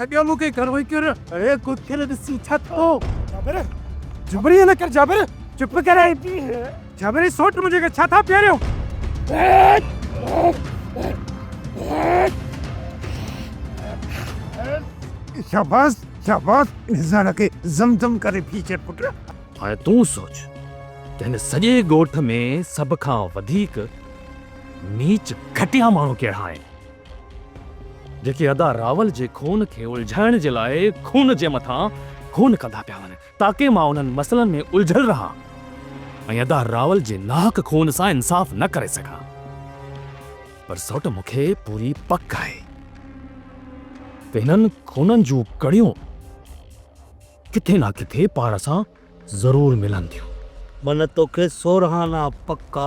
सॼो मूंखे घरो कर अरे कुझु खे ॾिसी छा थो जाबिर जबरी न कर जाबिर चुप कर जाबिर सोच मुझे छा था प्यारियो शाबाश शाबाश इंसान के जमजम करे फीचर पुट हाणे तूं सोच त हिन सॼे ॻोठ में सभ खां वधीक नीच घटिया माण्हू कहिड़ा आहिनि जेके अदा रावल जे खून खे उलझाइण जे लाइ खून जे मथां खून कंदा पिया वञनि ताकी मां उन्हनि मसइलनि में उलझल रहां ऐं अदा रावल जे नाहक खून सां इंसाफ़ न करे सघां पर सौट मूंखे पूरी पक आहे त हिननि खूननि जूं कड़ियूं किथे न किथे पाण सां ज़रूर मिलन थियूं मन तोखे सोरहाना पक्का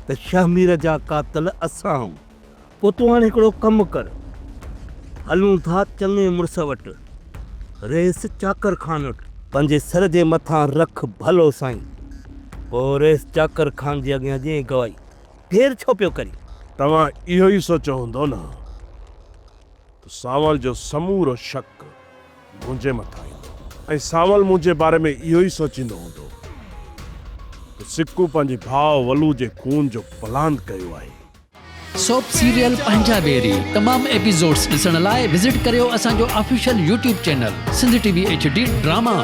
त शहमीर जा कातिल असां पोइ तूं हाणे हिकिड़ो कमु कर हलूं था चङे मुड़ुस वटि रेस चाकर खान वटि पंहिंजे सर जे मथां रख भलो साईं पोइ रेस चाकर खान जे अॻियां जे गवाई फेर छो पियो करी तव्हां इहो ई सोचियो हूंदो न त सावल जो समूरो शक मुंहिंजे मथां ईंदो ऐं सावल मुंहिंजे बारे में इहो ई सोचींदो हूंदो त सिक्कू पंहिंजे भाउ वलू जे खून जो प्लान कयो आहे सोप सीरियल पंजाबेरी तमाम एपिसोड्स ॾिसण लाइ विज़िट करियो असांजो official youtube channel Sindh TV HD drama.